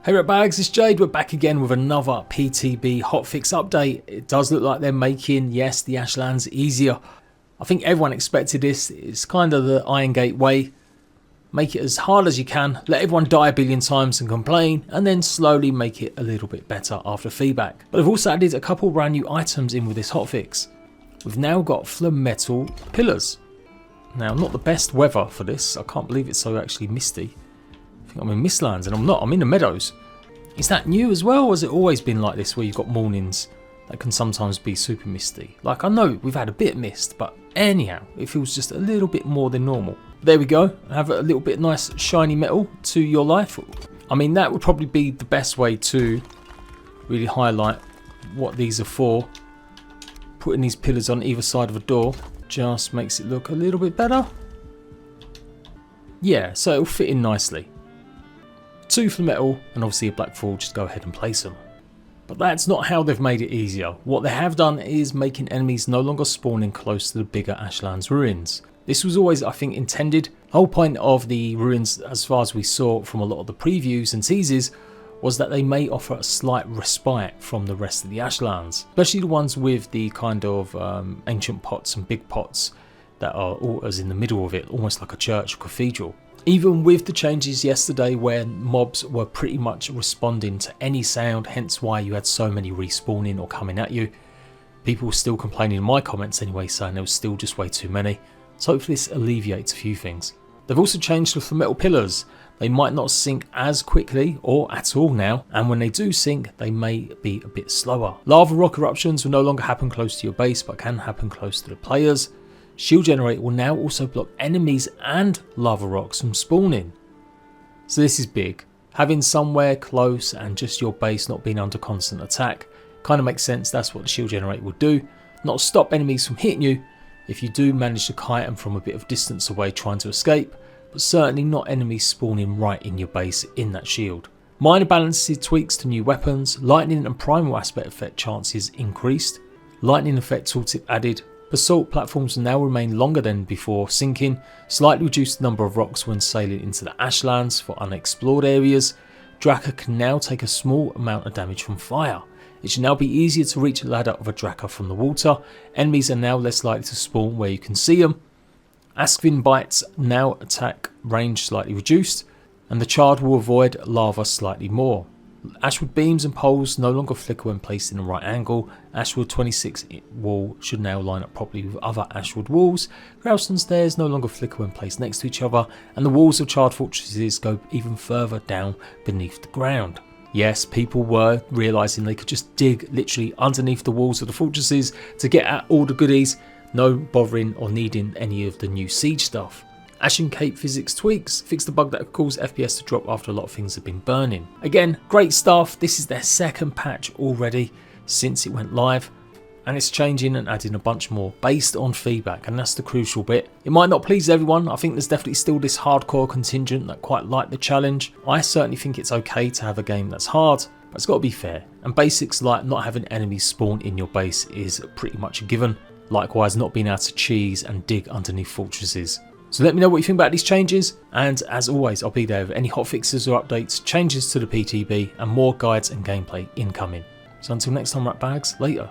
Hey ratbags, it's Jade. We're back again with another PTB hotfix update. It does look like they're making, yes, the Ashlands easier. I think everyone expected this. It's kind of the Iron Gate way. Make it as hard as you can, let everyone die a billion times and complain, and then slowly make it a little bit better after feedback. But I've also added a couple brand new items in with this hotfix. We've now got metal pillars. Now, not the best weather for this. I can't believe it's so actually misty. I think I'm in Mistlands, and I'm not. I'm in the meadows. Is that new as well, or has it always been like this, where you've got mornings that can sometimes be super misty? Like, I know we've had a bit of mist, but anyhow, it feels just a little bit more than normal. There we go. Have a little bit nice shiny metal to your life. I mean, that would probably be the best way to really highlight what these are for. Putting these pillars on either side of a door just makes it look a little bit better. Yeah, so it'll fit in nicely. 2 for metal and obviously a black foil, just go ahead and place them. But that's not how they've made it easier. What they have done is making enemies no longer spawning close to the bigger Ashlands ruins. This was always, I think, intended. The whole point of the ruins, as far as we saw from a lot of the previews and teasers, was that they may offer a slight respite from the rest of the Ashlands, especially the ones with the kind of ancient pots and big pots that are altars in the middle of it, almost like a church or cathedral. Even with the changes yesterday where mobs were pretty much responding to any sound, hence why you had so many respawning or coming at you, people were still complaining in my comments anyway, saying there was still just way too many. So hopefully this alleviates a few things. They've also changed the metal pillars. They might not sink as quickly or at all now, and when they do sink, they may be a bit slower. Lava rock eruptions will no longer happen close to your base, but can happen close to the players. Shield generator will now also block enemies and lava rocks from spawning. So this is big. Having somewhere close and just your base not being under constant attack kind of makes sense. That's what the shield generator will do. Not stop enemies from hitting you if you do manage to kite them from a bit of distance away trying to escape, but certainly not enemies spawning right in your base in that shield. Minor balances tweaks to new weapons. Lightning and primal aspect effect chances increased. Lightning effect tooltip added. Basalt platforms now remain longer than before sinking. Slightly reduced the number of rocks when sailing into the Ashlands for unexplored areas. Drakka can now take a small amount of damage from fire. It should now be easier to reach a ladder of a Drakka from the water. Enemies are now less likely to spawn where you can see them. Askvin bites now attack range slightly reduced, and the charred will avoid lava slightly more. Ashwood beams and poles no longer flicker when placed in the right angle. Ashwood 26 wall should now line up properly with other Ashwood walls. Growstone stairs no longer flicker when placed next to each other, and the walls of charred fortresses go even further down beneath the ground. Yes, people were realising they could just dig literally underneath the walls of the fortresses to get at all the goodies, no bothering or needing any of the new siege stuff. Ashen Cape physics tweaks fix the bug that could cause FPS to drop after a lot of things have been burning. Again, great stuff. This is their second patch already since it went live, and it's changing and adding a bunch more based on feedback, and that's the crucial bit. It might not please everyone. I think there's definitely still this hardcore contingent that quite like the challenge. I certainly think it's okay to have a game that's hard, but it's got to be fair, and basics like not having enemies spawn in your base is pretty much a given. Likewise, not being able to cheese and dig underneath fortresses. So let me know what you think about these changes, and as always, I'll be there with any hotfixes or updates, changes to the PTB, and more guides and gameplay incoming. So until next time, ratbags, later.